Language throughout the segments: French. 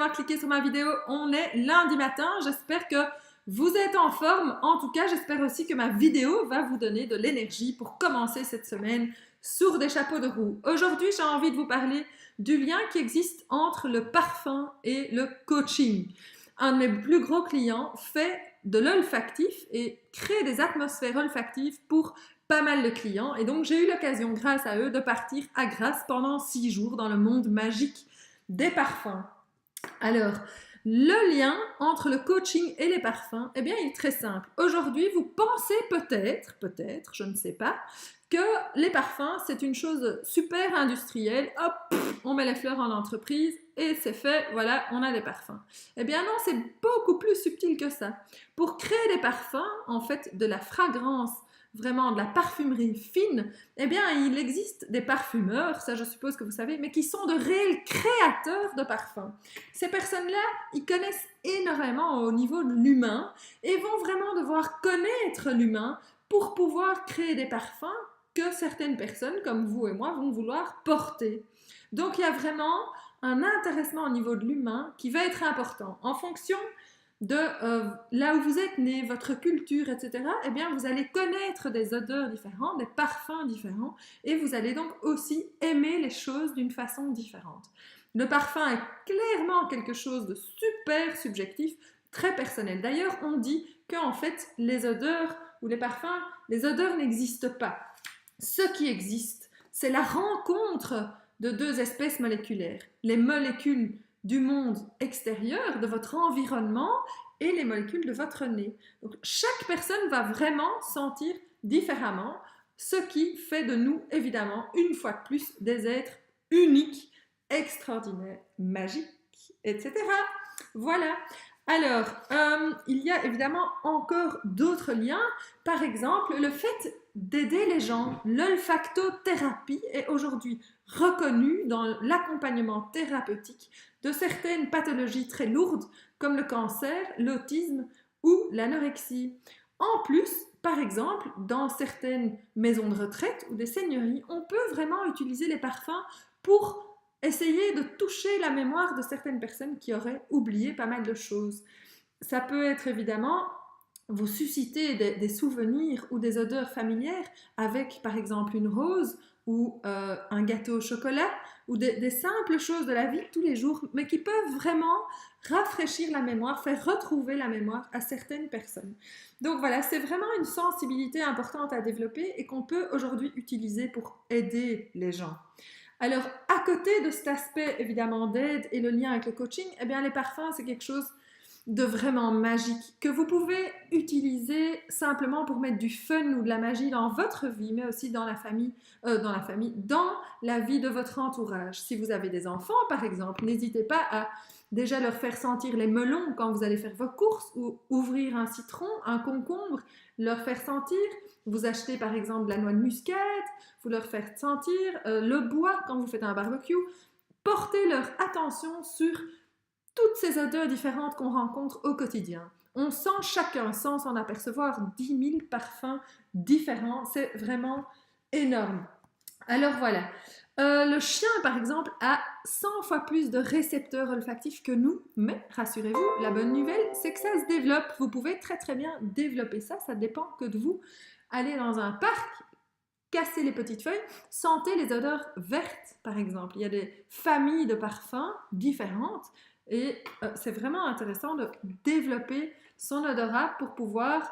d'avoir cliqué sur ma vidéo. On est lundi matin. J'espère que vous êtes en forme. En tout cas, j'espère aussi que ma vidéo va vous donner de l'énergie pour commencer cette semaine sur des chapeaux de roue. Aujourd'hui, j'ai envie de vous parler du lien qui existe entre le parfum et le coaching. Un de mes plus gros clients fait de l'olfactif et crée des atmosphères olfactives pour pas mal de clients. Et donc, j'ai eu l'occasion, grâce à eux, de partir à Grasse pendant 6 jours dans le monde magique des parfums. Alors, le lien entre le coaching et les parfums, eh bien, il est très simple. Aujourd'hui, vous pensez peut-être, je ne sais pas, que les parfums, c'est une chose super industrielle. Hop, on met les fleurs en entreprise et c'est fait, voilà, on a des parfums. Eh bien non, c'est beaucoup plus subtil que ça. Pour créer des parfums, en fait, de la fragrance, vraiment de la parfumerie fine, eh bien, il existe des parfumeurs, ça je suppose que vous savez, mais qui sont de réels créateurs de parfums. Ces personnes-là, ils connaissent énormément au niveau de l'humain et vont vraiment devoir connaître l'humain pour pouvoir créer des parfums que certaines personnes, comme vous et moi, vont vouloir porter. Donc, il y a vraiment un intéressement au niveau de l'humain qui va être important. En fonction de là où vous êtes né, votre culture, etc., eh bien, vous allez connaître des odeurs différentes, des parfums différents, et vous allez donc aussi aimer les choses d'une façon différente. Le parfum est clairement quelque chose de super subjectif, très personnel. D'ailleurs, on dit qu'en fait, les odeurs ou les parfums, les odeurs n'existent pas. Ce qui existe, c'est la rencontre de deux espèces moléculaires, les molécules du monde extérieur, de votre environnement et les molécules de votre nez. Donc, chaque personne va vraiment sentir différemment, ce qui fait de nous, évidemment, une fois de plus, des êtres uniques, extraordinaires, magiques, etc. Voilà. Alors, il y a évidemment encore d'autres liens. Par exemple, le fait d'aider les gens. L'olfactothérapie est aujourd'hui reconnue dans l'accompagnement thérapeutique de certaines pathologies très lourdes comme le cancer, l'autisme ou l'anorexie. En plus, par exemple, dans certaines maisons de retraite ou des seigneuries, on peut vraiment utiliser les parfums pour essayer de toucher la mémoire de certaines personnes qui auraient oublié pas mal de choses. Ça peut être évidemment vous susciter des souvenirs ou des odeurs familières avec par exemple une rose ou un gâteau au chocolat ou des simples choses de la vie de tous les jours, mais qui peuvent vraiment rafraîchir la mémoire, faire retrouver la mémoire à certaines personnes. Donc voilà, c'est vraiment une sensibilité importante à développer et qu'on peut aujourd'hui utiliser pour aider les gens. Alors, à côté de cet aspect évidemment d'aide et le lien avec le coaching, eh bien les parfums, c'est quelque chose de vraiment magique que vous pouvez utiliser simplement pour mettre du fun ou de la magie dans votre vie, mais aussi dans dans la vie de votre entourage. Si vous avez des enfants, par exemple, n'hésitez pas à déjà leur faire sentir les melons quand vous allez faire vos courses ou ouvrir un citron, un concombre, leur faire sentir. Vous achetez par exemple de la noix de muscade, vous leur faites sentir le bois quand vous faites un barbecue. Portez leur attention sur toutes ces odeurs différentes qu'on rencontre au quotidien. On sent chacun, sans s'en apercevoir, 10 000 parfums différents. C'est vraiment énorme. Alors voilà. Le chien, par exemple, a 100 fois plus de récepteurs olfactifs que nous, mais rassurez-vous, la bonne nouvelle, c'est que ça se développe. Vous pouvez très très bien développer ça, ça dépend que de vous. Allez dans un parc, cassez les petites feuilles, sentez les odeurs vertes, par exemple. Il y a des familles de parfums différentes et c'est vraiment intéressant de développer son odorat pour pouvoir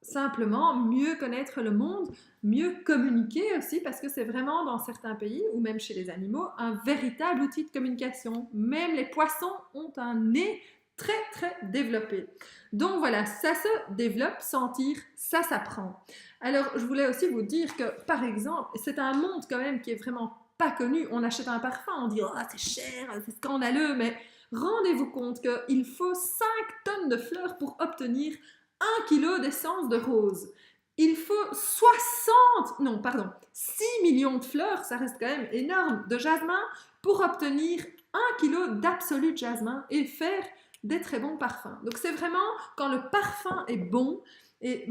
simplement mieux connaître le monde, mieux communiquer aussi, parce que c'est vraiment dans certains pays, ou même chez les animaux, un véritable outil de communication. Même les poissons ont un nez très très développé. Donc voilà, ça se développe, sentir, ça s'apprend. Alors je voulais aussi vous dire que, par exemple, c'est un monde quand même qui est vraiment pas connu. On achète un parfum, on dit « Oh, c'est cher, c'est scandaleux », mais rendez-vous compte qu'il faut 5 tonnes de fleurs pour obtenir 1 kilo d'essence de rose. Il faut 6 millions de fleurs, ça reste quand même énorme, de jasmin pour obtenir 1 kilo d'absolu jasmin et faire des très bons parfums. Donc c'est vraiment quand le parfum est bon et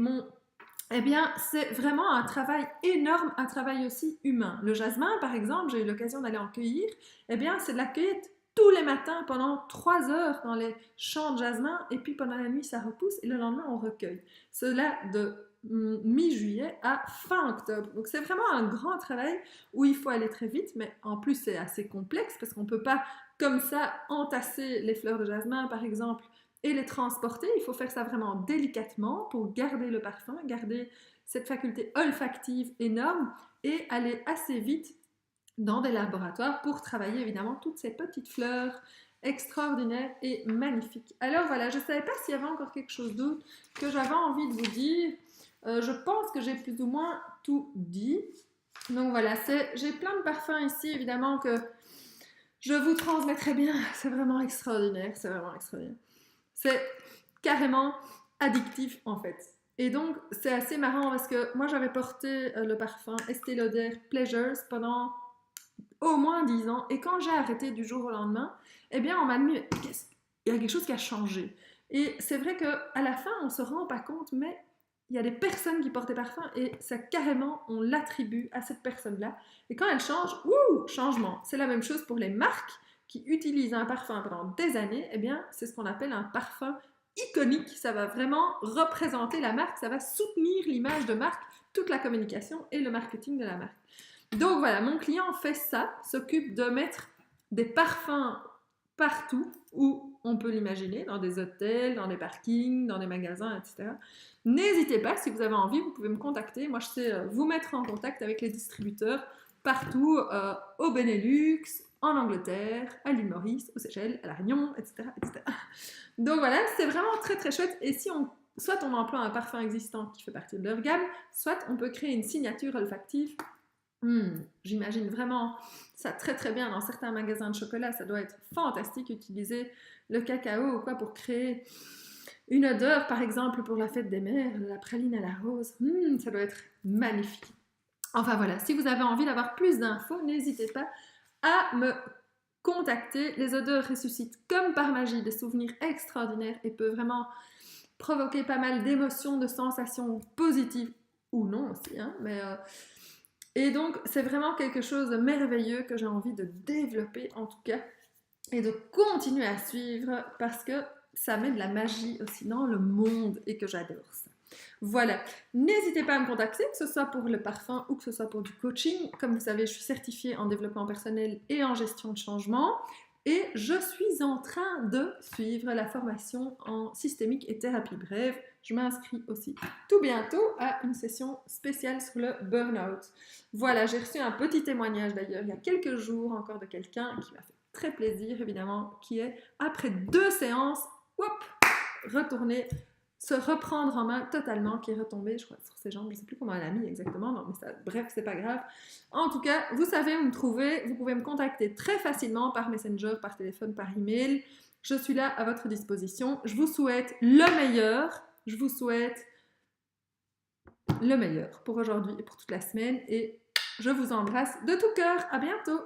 eh bien, c'est vraiment un travail énorme, un travail aussi humain. Le jasmin, par exemple, j'ai eu l'occasion d'aller en cueillir, eh bien, c'est de la cueillette tous les matins pendant 3 heures dans les champs de jasmin et puis pendant la nuit ça repousse et le lendemain on recueille. Cela de mi-juillet à fin octobre. Donc c'est vraiment un grand travail où il faut aller très vite, mais en plus c'est assez complexe parce qu'on ne peut pas comme ça entasser les fleurs de jasmin par exemple et les transporter. Il faut faire ça vraiment délicatement pour garder le parfum, garder cette faculté olfactive énorme et aller assez vite dans des laboratoires pour travailler évidemment toutes ces petites fleurs extraordinaires et magnifiques. Alors voilà, je ne savais pas s'il y avait encore quelque chose d'autre que j'avais envie de vous dire. Je pense que j'ai plus ou moins tout dit. Donc voilà, j'ai plein de parfums ici évidemment que je vous transmettrai bien. C'est vraiment extraordinaire, c'est vraiment extraordinaire. C'est carrément addictif en fait. Et donc c'est assez marrant parce que moi j'avais porté le parfum Estée Lauder Pleasures pendant au moins 10 ans. Et quand j'ai arrêté du jour au lendemain, eh bien, on m'a dit, il y a quelque chose qui a changé. Et c'est vrai qu'à la fin, on ne se rend pas compte, mais il y a des personnes qui portent des parfums et ça, carrément, on l'attribue à cette personne-là. Et quand elle change, changement. C'est la même chose pour les marques qui utilisent un parfum pendant des années. Eh bien, c'est ce qu'on appelle un parfum iconique. Ça va vraiment représenter la marque, ça va soutenir l'image de marque, toute la communication et le marketing de la marque. Donc voilà, mon client fait ça, s'occupe de mettre des parfums partout où on peut l'imaginer, dans des hôtels, dans des parkings, dans des magasins, etc. N'hésitez pas, si vous avez envie, vous pouvez me contacter. Moi, je sais vous mettre en contact avec les distributeurs partout, au Benelux, en Angleterre, à l'île Maurice, aux Seychelles, à La Réunion, etc., etc. Donc voilà, c'est vraiment très très chouette. Et si soit on emploie un parfum existant qui fait partie de leur gamme, soit on peut créer une signature olfactive. J'imagine vraiment ça très très bien dans certains magasins de chocolat, ça doit être fantastique utiliser le cacao ou quoi pour créer une odeur, par exemple pour la fête des mères, la praline à la rose, ça doit être magnifique. Enfin voilà, si vous avez envie d'avoir plus d'infos, n'hésitez pas à me contacter. Les odeurs ressuscitent comme par magie des souvenirs extraordinaires et peuvent vraiment provoquer pas mal d'émotions, de sensations positives ou non aussi, hein, et donc, c'est vraiment quelque chose de merveilleux que j'ai envie de développer en tout cas et de continuer à suivre parce que ça met de la magie aussi dans le monde et que j'adore ça. Voilà, n'hésitez pas à me contacter, que ce soit pour le parfum ou que ce soit pour du coaching. Comme vous savez, je suis certifiée en développement personnel et en gestion de changement. Et je suis en train de suivre la formation en systémique et thérapie brève. Je m'inscris aussi tout bientôt à une session spéciale sur le burn-out. Voilà, j'ai reçu un petit témoignage d'ailleurs il y a quelques jours encore de quelqu'un qui m'a fait très plaisir évidemment, qui est après 2 séances, retourner, se reprendre en main totalement, qui est retombée, je crois, sur ses jambes, je ne sais plus comment elle a mis exactement, non, mais ça, bref, c'est pas grave. En tout cas, vous savez où me trouver, vous pouvez me contacter très facilement par Messenger, par téléphone, par email. Je suis là à votre disposition. Je vous souhaite le meilleur. Je vous souhaite le meilleur pour aujourd'hui et pour toute la semaine. Et je vous embrasse de tout cœur. À bientôt.